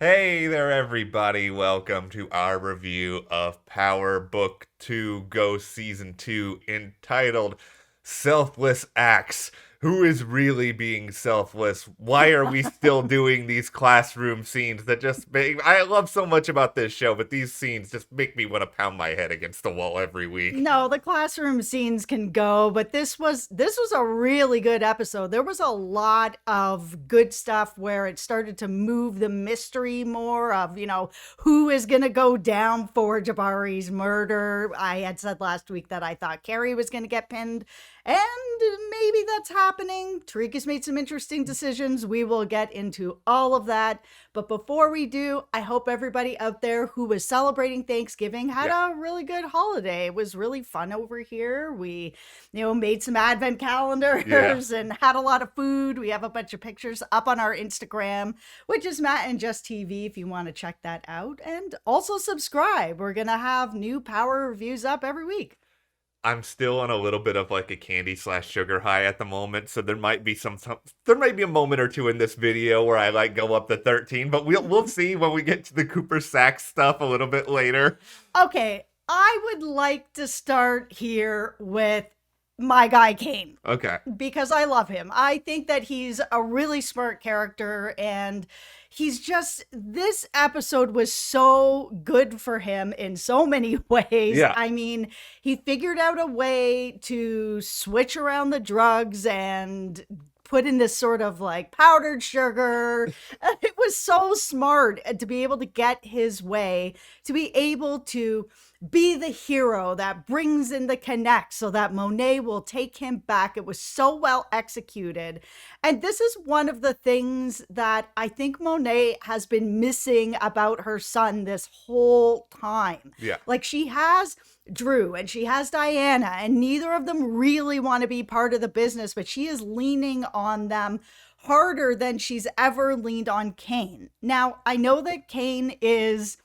Hey there, everybody. Welcome to our review of Power Book 2 Go Season 2 entitled Selfless Acts. Who is really being selfless? Why are we still doing these classroom scenes that just make. I love so much about this show, but these scenes just make me want to pound my head against the wall every week. No, the classroom scenes can go, but this was a really good episode. There was a lot of good stuff where it started to move the mystery more of, who is going to go down for Jabari's murder. I had said last week that I thought Carrie was going to get pinned, and maybe that's happening. Tariq has made some interesting decisions. We will get into all of that. But before we do, I hope everybody out there who was celebrating Thanksgiving had a really good holiday. It was really fun over here. We, made some advent calendars and had a lot of food. We have a bunch of pictures up on our Instagram, which is Matt and Just TV if you want to check that out. And also subscribe. We're going to have new Power reviews up every week. I'm still on a little bit of like a candy/sugar high at the moment, so there might be there might be a moment or two in this video where I like go up to 13, but we'll see when we get to the Cooper Sax stuff a little bit later. Okay, I would like to start here with my guy Kane. Okay. Because I love him. I think that he's a really smart character, and this episode was so good for him in so many ways. Yeah. I mean, he figured out a way to switch around the drugs and put in this sort of like powdered sugar. It was so smart to be able to get his way, to be able to be the hero that brings in the connect so that Monet will take him back. It was so well executed. And this is one of the things that I think Monet has been missing about her son this whole time. Yeah. Like, she has Drew and she has Diana, and neither of them really want to be part of the business, but she is leaning on them harder than she's ever leaned on Kane. Now, I know that Kane is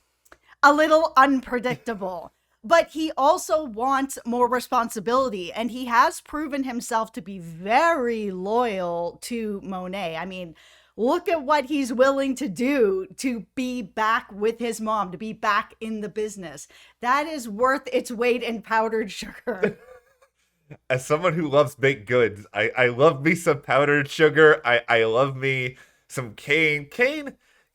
a little unpredictable, but he also wants more responsibility, and he has proven himself to be very loyal to Monet. I mean, look at what he's willing to do to be back with his mom, to be back in the business. That is worth its weight in powdered sugar. As someone who loves baked goods, I love me some powdered sugar. I love me some Kane.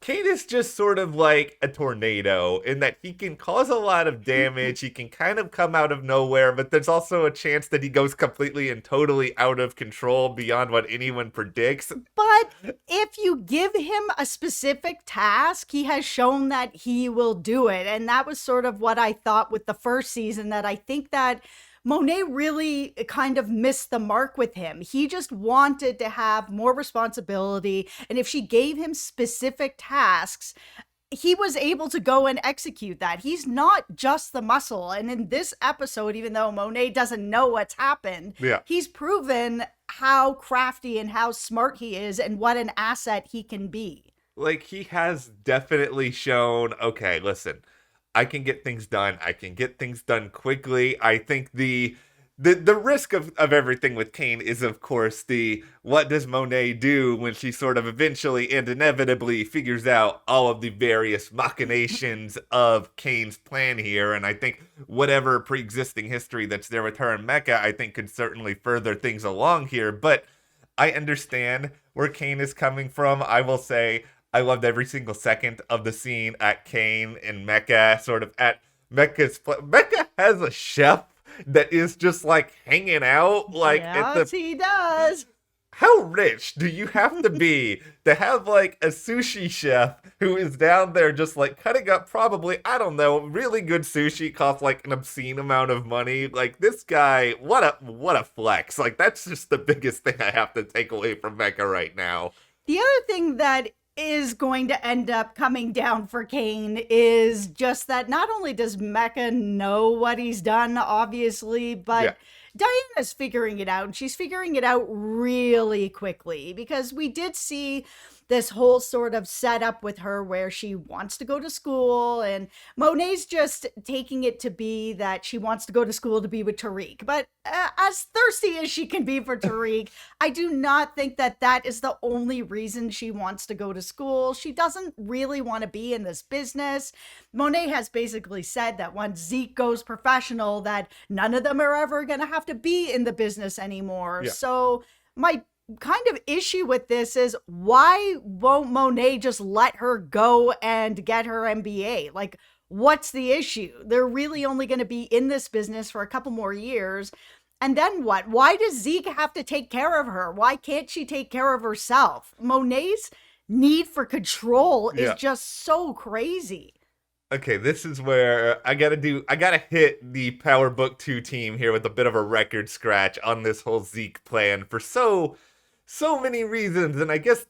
Kane is just sort of like a tornado in that he can cause a lot of damage. He can kind of come out of nowhere, but there's also a chance that he goes completely and totally out of control beyond what anyone predicts. But if you give him a specific task, he has shown that he will do it. And that was sort of what I thought with the first season, that I think that Monet really kind of missed the mark with him. He just wanted to have more responsibility. And if she gave him specific tasks, he was able to go and execute that. He's not just the muscle. And in this episode, even though Monet doesn't know what's happened, he's proven how crafty and how smart he is and what an asset he can be. Like, he has definitely shown, okay, listen, I can get things done. I can get things done quickly. I think the risk of everything with Kane is, of course, what does Monet do when she sort of eventually and inevitably figures out all of the various machinations of Kane's plan here. And I think whatever pre-existing history that's there with her and Mecca, I think could certainly further things along here. But I understand where Kane is coming from. I will say, I loved every single second of the scene at Kane and Mecca, sort of at Mecca's. Mecca has a chef that is just like hanging out, like yes, he does. How rich do you have to be to have like a sushi chef who is down there just like cutting up probably, I don't know, really good sushi, costs like an obscene amount of money. Like, this guy, what a flex. Like, that's just the biggest thing I have to take away from Mecca right now. The other thing that is going to end up coming down for Kane is just that not only does Mecca know what he's done, obviously, but Diana's figuring it out, and she's figuring it out really quickly, because we did see this whole sort of setup with her where she wants to go to school, and Monet's just taking it to be that she wants to go to school to be with Tariq. But as thirsty as she can be for Tariq, I do not think that that is the only reason she wants to go to school. She doesn't really want to be in this business. Monet has basically said that once Zeke goes professional, that none of them are ever going to have to be in the business anymore. Yeah. So my kind of issue with this is, why won't Monet just let her go and get her MBA? Like, what's the issue? They're really only going to be in this business for a couple more years. And then what? Why does Zeke have to take care of her? Why can't she take care of herself? Monet's need for control is just so crazy. Okay, this is where I gotta hit the Power Book 2 team here with a bit of a record scratch on this whole Zeke plan for so many reasons, and I guess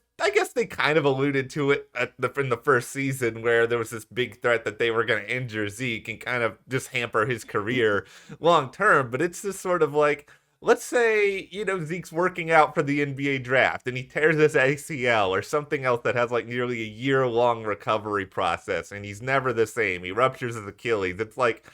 they kind of alluded to it in the first season, where there was this big threat that they were going to injure Zeke and kind of just hamper his career long term. But it's just sort of like, let's say, Zeke's working out for the NBA draft and he tears his ACL or something else that has like nearly a year-long recovery process, and he's never the same. He ruptures his Achilles. It's like,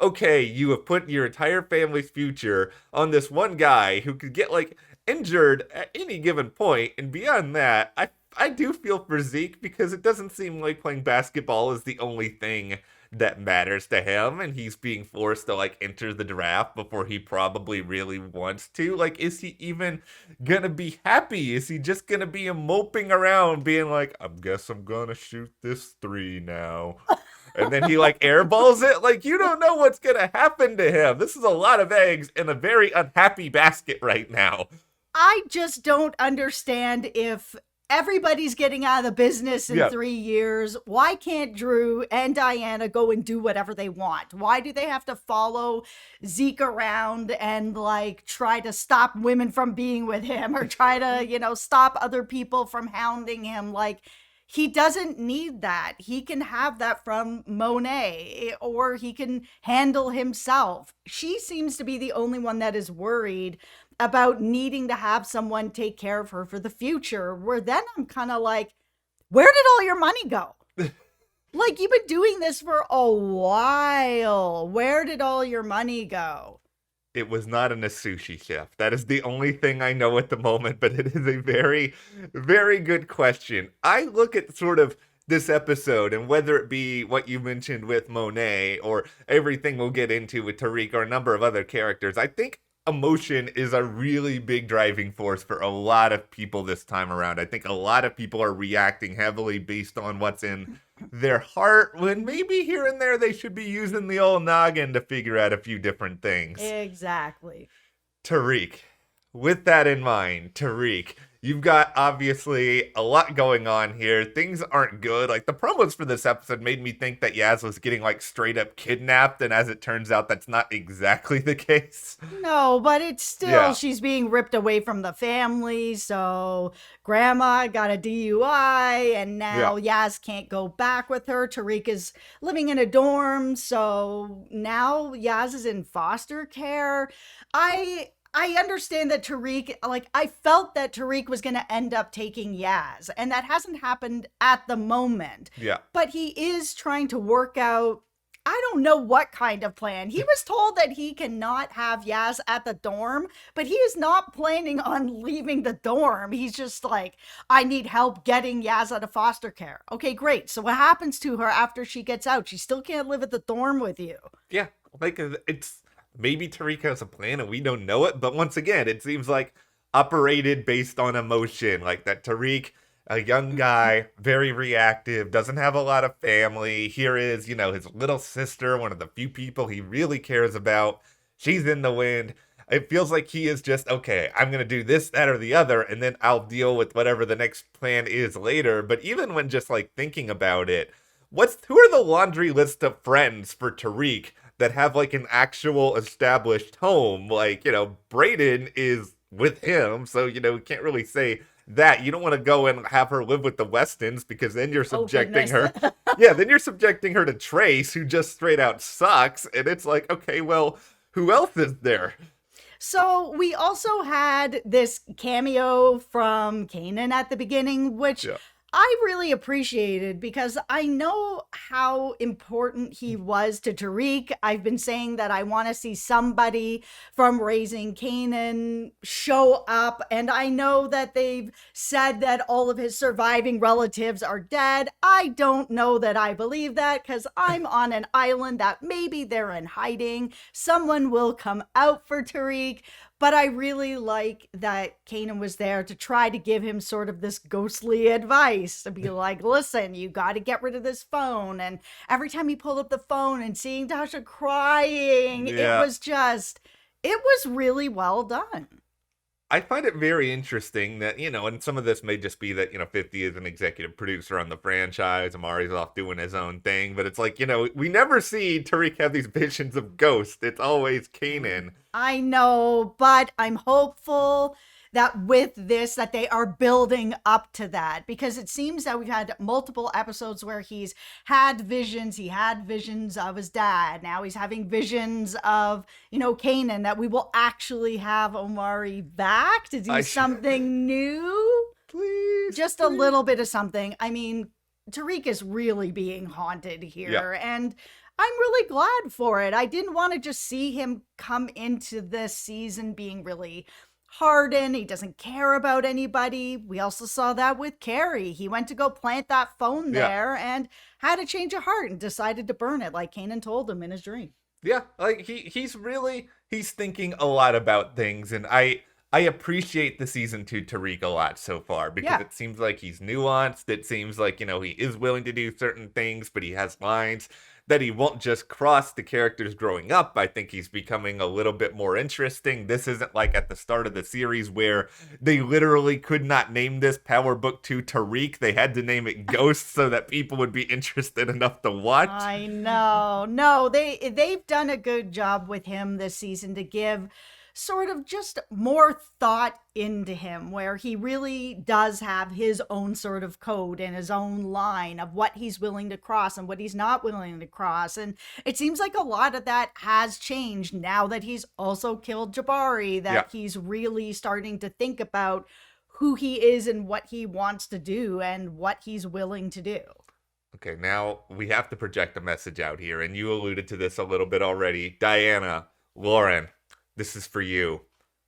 okay, you have put your entire family's future on this one guy who could get like injured at any given point, and beyond that, I do feel for Zeke, because it doesn't seem like playing basketball is the only thing that matters to him, and he's being forced to like enter the draft before he probably really wants to. Like, is he even gonna be happy? Is he just gonna be moping around being like, I guess I'm gonna shoot this 3 now? And then he like airballs it? Like, you don't know what's gonna happen to him. This is a lot of eggs in a very unhappy basket right now. I just don't understand, if everybody's getting out of the business in 3 years, why can't Drew and Diana go and do whatever they want? Why do they have to follow Zeke around and like try to stop women from being with him, or try to, stop other people from hounding him? Like, he doesn't need that. He can have that from Monet, or he can handle himself. She seems to be the only one that is worried about needing to have someone take care of her for the future, where then I'm kind of like, where did all your money go? Like, you've been doing this for a while. Where did all your money go? It was not in a sushi chef. That is the only thing I know at the moment, but it is a very, very good question. I look at sort of this episode, and whether it be what you mentioned with Monet or everything we'll get into with Tariq or a number of other characters, I think emotion is a really big driving force for a lot of people this time around. I think a lot of people are reacting heavily based on what's in their heart, when maybe here and there they should be using the old noggin to figure out a few different things. Exactly. Tariq, with that in mind, Tariq, you've got obviously a lot going on here. Things aren't good. Like, the promos for this episode made me think that Yaz was getting like straight up kidnapped, and as it turns out, that's not exactly the case. No, but it's still, she's being ripped away from the family. So grandma got a DUI, and now Yaz can't go back with her. Tariq is living in a dorm, so now Yaz is in foster care. I understand that Tariq, like, I felt that Tariq was going to end up taking Yaz, and that hasn't happened at the moment. Yeah. But he is trying to work out, I don't know what kind of plan. He was told that he cannot have Yaz at the dorm, but he is not planning on leaving the dorm. He's just like, I need help getting Yaz out of foster care. Okay, great. So what happens to her after she gets out? She still can't live at the dorm with you. Yeah, like, it's... Maybe Tariq has a plan and we don't know it, but once again, it seems like operated based on emotion. Like, that Tariq, a young guy, very reactive, doesn't have a lot of family. Here is, his little sister, one of the few people he really cares about. She's in the wind. It feels like he is just, okay, I'm going to do this, that, or the other, and then I'll deal with whatever the next plan is later. But even when just like thinking about it, who are the laundry list of friends for Tariq that have like an actual established home? Like, Brayden is with him, so, we can't really say that. You don't want to go and have her live with the Westons, because then you're subjecting her. Yeah, then you're subjecting her to Trace, who just straight out sucks. And it's like, okay, well, who else is there? So we also had this cameo from Kanan at the beginning, which I really appreciated because I know how important he was to Tariq. I've been saying that I want to see somebody from Raising Kanan show up, and I know that they've said that all of his surviving relatives are dead. I don't know that I believe that because I'm on an island that maybe they're in hiding. Someone will come out for Tariq. But I really like that Kanan was there to try to give him sort of this ghostly advice to be like, listen, you got to get rid of this phone. And every time he pulled up the phone and seeing Tasha crying, Yeah. it was really well done. I find it very interesting that, and some of this may just be that, 50 is an executive producer on the franchise. Amari's off doing his own thing. But it's like, we never see Tariq have these visions of ghosts. It's always Kanan. I know, but I'm hopeful that with this that they are building up to that, because it seems that we've had multiple episodes where he's had visions. He had visions of his dad. Now he's having visions of, Kanan, that we will actually have Omari back to do something new. Please. Just a little bit of something. I mean, Tariq is really being haunted here. And I'm really glad for it. I didn't want to just see him come into this season being really hardened. He doesn't care about anybody. We also saw that with Carrie. He went to go plant that phone there and had a change of heart and decided to burn it like Kanan told him in his dream. Yeah, like he's thinking a lot about things, and I appreciate the season 2 Tariq a lot so far because it seems like he's nuanced. It seems like, he is willing to do certain things, but he has lines that he won't just cross the characters growing up. I think he's becoming a little bit more interesting. This isn't like at the start of the series where they literally could not name this Power Book 2 Tariq. They had to name it Ghost so that people would be interested enough to watch. I know. No, they've done a good job with him this season to give sort of just more thought into him, where he really does have his own sort of code and his own line of what he's willing to cross and what he's not willing to cross. And it seems like a lot of that has changed now that he's also killed Jabari, that he's really starting to think about who he is and what he wants to do and what he's willing to do. Okay, now we have to project a message out here, and you alluded to this a little bit already. Diana, Lauren, this is for you.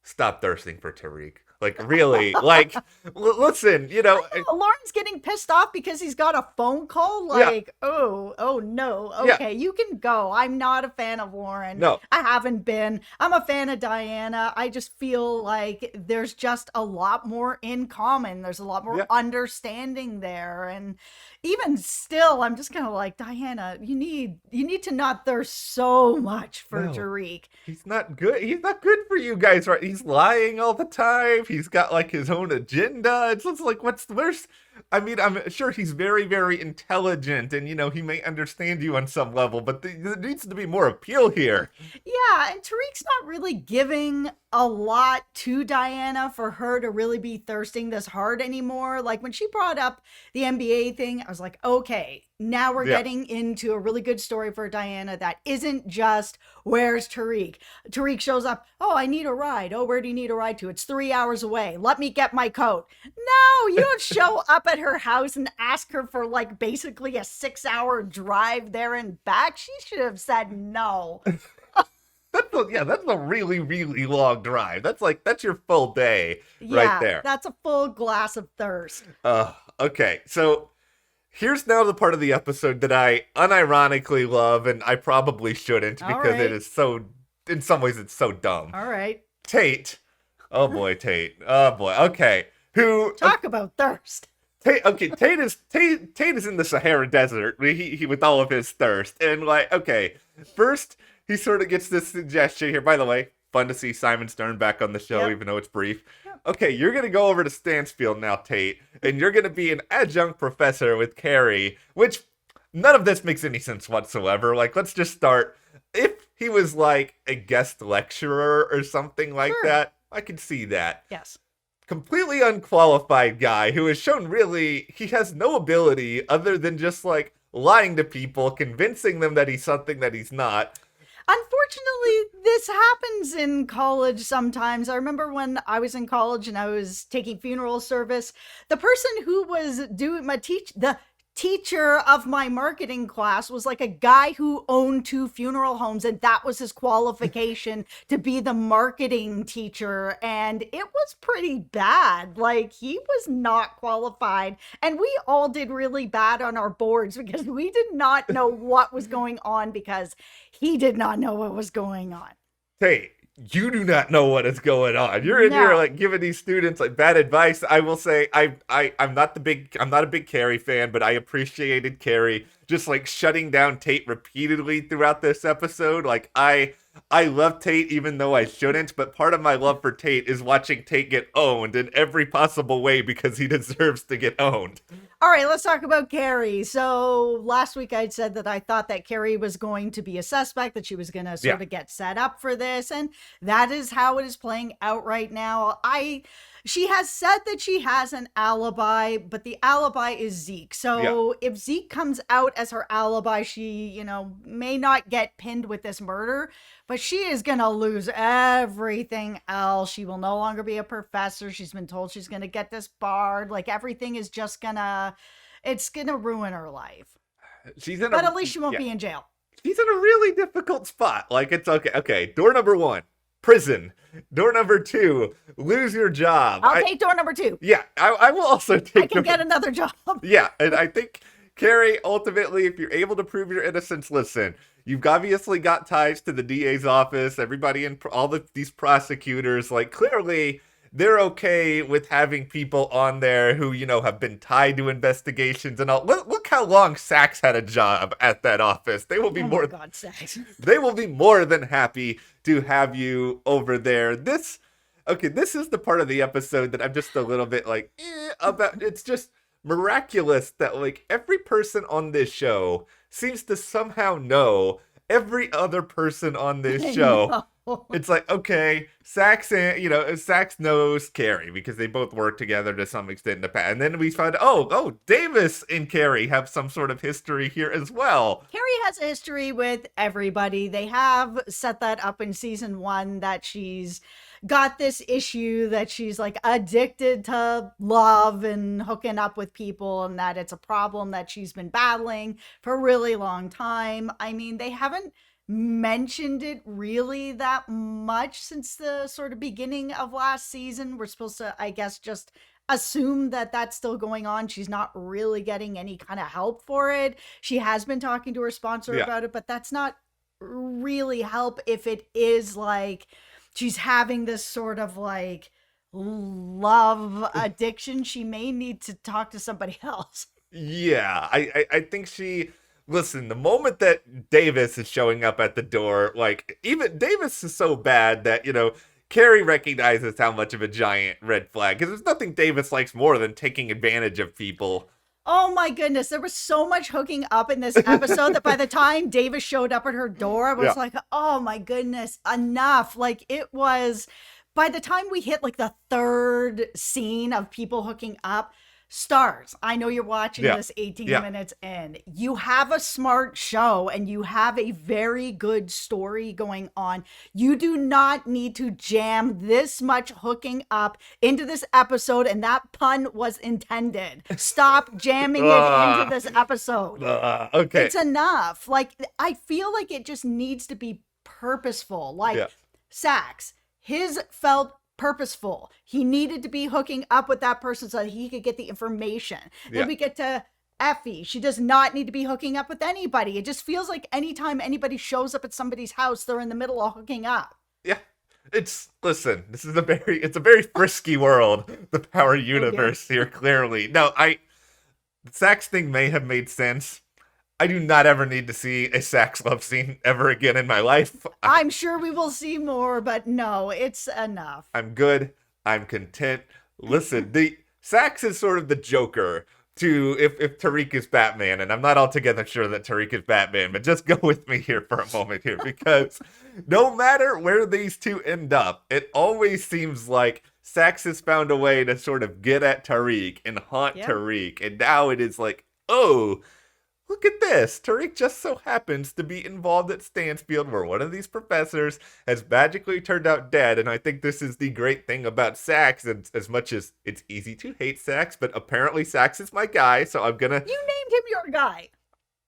Stop thirsting for Tariq. Like, really, like, listen, Lauren's getting pissed off because he's got a phone call. Like, oh no. Okay, you can go. I'm not a fan of Lauren. No. I haven't been. I'm a fan of Diana. I just feel like there's just a lot more in common. There's a lot more understanding there. And even still, I'm just kind of like, Diana, you need to not thirst so much for Tariq. He's not good. He's not good for you guys, right? He's lying all the time. He's got like his own agenda. It's like, I'm sure he's very, very intelligent and, he may understand you on some level, but there needs to be more appeal here. Yeah, and Tariq's not really giving a lot to Diana for her to really be thirsting this hard anymore. Like when she brought up the NBA thing, I was like, okay, now we're getting into a really good story for Diana that isn't just, where's Tariq? Tariq shows up, oh, I need a ride. Oh, where do you need a ride to? It's 3 hours away. Let me get my coat. No, you don't show up at her house and ask her for like basically a 6-hour drive there and back. She should have said no. That's a really, really long drive. That's your full day right there. That's a full glass of thirst. Okay, so here's now the part of the episode that I unironically love, and I probably shouldn't because it is so, in some ways, it's so dumb. All right. Tate. Oh boy, Tate. Oh boy. Okay. Talk about thirst. Tate is in the Sahara Desert. He with all of his thirst, and like, okay, first he sort of gets this suggestion here. By the way, fun to see Simon Stern back on the show, even though it's brief. Yep. Okay, you're gonna go over to Stansfield now, Tate, and you're gonna be an adjunct professor with Carrie, which none of this makes any sense whatsoever. Like, let's just start. If he was like a guest lecturer or something like that, I could see that. Yes. Completely unqualified guy who has shown really he has no ability other than just like lying to people, convincing them that he's something that he's not. Unfortunately, unfortunately, this happens in college sometimes. I remember when I was in college and I was taking funeral service, the person who was doing the teacher of my marketing class was like a guy who owned 2 funeral homes, and that was his qualification to be the marketing teacher, and it was pretty bad. Like, he was not qualified, and we all did really bad on our boards because we did not know what was going on because he did not know what was going on. Hey, you do not know what is going on. You're in here like giving these students like bad advice. I will say I'm not a big Carrie fan, but I appreciated Carrie just like shutting down Tate repeatedly throughout this episode. Like I love Tate even though I shouldn't, but part of my love for Tate is watching Tate get owned in every possible way because he deserves to get owned. All right, let's talk about Carrie. So last week I'd said that I thought that Carrie was going to be a suspect, that she was going to sort of get set up for this, and that is how it is playing out right now. She has said that she has an alibi, but the alibi is Zeke. So if Zeke comes out as her alibi, she, may not get pinned with this murder, but she is going to lose everything else. She will no longer be a professor. She's been told she's going to get disbarred. Like, everything is just it's going to ruin her life. But at least she won't be in jail. She's in a really difficult spot. Like, it's okay. Okay, door number 1, prison. Door number 2, lose your job. I'll take door number 2. Yeah, I will also take. I can get another job. Yeah, and I think Carrie, ultimately, if you're able to prove your innocence, listen, you've obviously got ties to the DA's office, everybody in these prosecutors, like, clearly they're okay with having people on there who, have been tied to investigations and all. Look how long Sachs had a job at that office. They will be They will be more than happy to have you over there. This is the part of the episode that I'm just a little bit like, about. It's just miraculous that, like, every person on this show seems to somehow know every other person on this show. It's like, okay, Sachs knows Carrie because they both work together to some extent in the past. And then we find, Davis and Carrie have some sort of history here as well. Carrie has a history with everybody. They have set that up in season 1 that she's got this issue that she's like addicted to love and hooking up with people, and that it's a problem that she's been battling for a really long time. I mean, they haven't mentioned it really that much since the sort of beginning of last season. We're supposed to, I guess, just assume that that's still going on. She's not really getting any kind of help for it. She has been talking to her sponsor about it, but that's not really help if it is like she's having this sort of like love addiction. She may need to talk to somebody else. Yeah, I think listen, the moment that Davis is showing up at the door, like, even Davis is so bad that, Carrie recognizes how much of a giant red flag, because there's nothing Davis likes more than taking advantage of people. Oh my goodness, there was so much hooking up in this episode that by the time Davis showed up at her door, I was like, oh my goodness, enough. Like, it was, by the time we hit like the 3rd scene of people hooking up, Starz, I know you're watching this 18 minutes in. You have a smart show and you have a very good story going on. You do not need to jam this much hooking up into this episode, and that pun was intended. Stop jamming it into this episode. Okay. It's enough. Like, I feel like it just needs to be purposeful. Like, Sachs, his felt purposeful. He needed to be hooking up with that person so that he could get the information. Then we get to Effie. She does not need to be hooking up with anybody. It just feels like anytime anybody shows up at somebody's house, they're in the middle of hooking up. Yeah. Listen, this is it's a very frisky world, the Power Universe here, clearly. No, the Sachs thing may have made sense. I do not ever need to see a Sachs love scene ever again in my life. I'm sure we will see more, but no, it's enough. I'm good. I'm content. Listen, the Sachs is sort of the Joker to if Tariq is Batman, and I'm not altogether sure that Tariq is Batman, but just go with me here for a moment here, because no matter where these two end up, it always seems like Sachs has found a way to sort of get at Tariq and haunt Tariq, and now it is like, oh, look at this. Tariq just so happens to be involved at Stansfield, where one of these professors has magically turned out dead. And I think this is the great thing about Sax. And as much as it's easy to hate Sax, but apparently Sax is my guy, so I'm gonna. You named him your guy.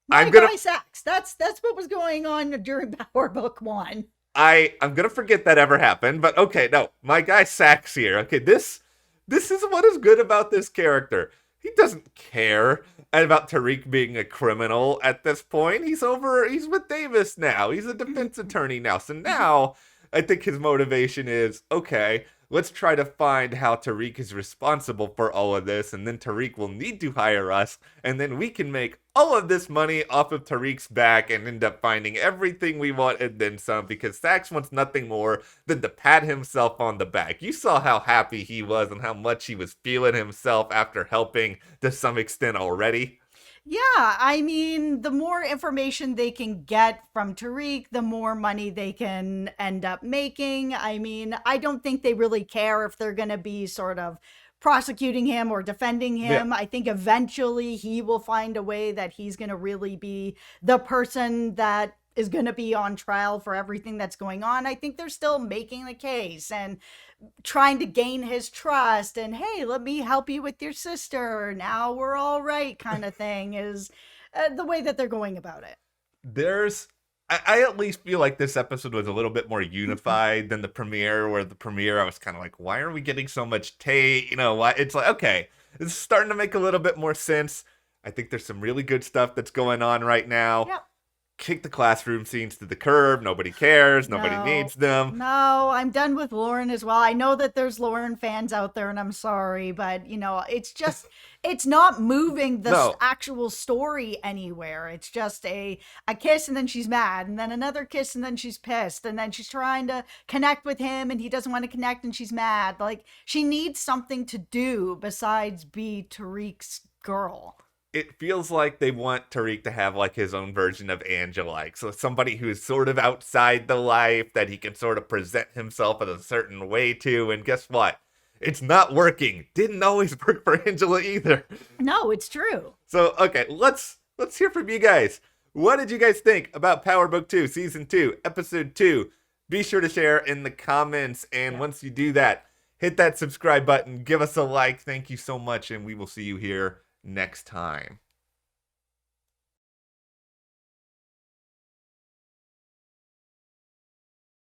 I'm My gonna. guy Sax. That's what was going on during Power Book 1. I'm gonna forget that ever happened. But okay, no, my guy Sax here. Okay, this is what is good about this character. He doesn't care about Tariq being a criminal at this point. He's with Davis now. He's a defense attorney now. So now I think his motivation is, okay, let's try to find how Tariq is responsible for all of this, and then Tariq will need to hire us, and then we can make all of this money off of Tariq's back and end up finding everything we want and then some, because Sax wants nothing more than to pat himself on the back. You saw how happy he was and how much he was feeling himself after helping to some extent already. Yeah, I mean, the more information they can get from Tariq, the more money they can end up making. I mean, I don't think they really care if they're going to be sort of prosecuting him or defending him. Yeah. I think eventually he will find a way that he's going to really be the person that is going to be on trial for everything that's going on. I think they're still making the case and trying to gain his trust, and hey, let me help you with your sister, now we're all right, kind of thing is the way that they're going about it. There's I at least feel like this episode was a little bit more unified than the premiere, where the premiere I was kind of like, why are we getting so much Tate? You know, why? It's like, okay, it's starting to make a little bit more sense. I think there's some really good stuff that's going on right now. Yep. Kick the classroom scenes to the curb. Nobody cares. Nobody No, needs them. no, I'm done with Lauren as well. I know that there's Lauren fans out there, and I'm sorry, but it's just, it's not moving the No. actual story anywhere. It's just a kiss and then she's mad, and then another kiss and then she's pissed, and then she's trying to connect with him and he doesn't want to connect and she's mad. Like, she needs something to do besides be Tariq's girl. It feels like they want Tariq to have like his own version of Angela, so somebody who's sort of outside the life that he can sort of present himself in a certain way to. And guess what? It's not working. Didn't always work for Angela either. No, it's true. So okay, let's hear from you guys. What did you guys think about Power Book 2, Season 2, Episode 2? Be sure to share in the comments, and once you do that, hit that subscribe button, give us a like. Thank you so much, and we will see you here next time.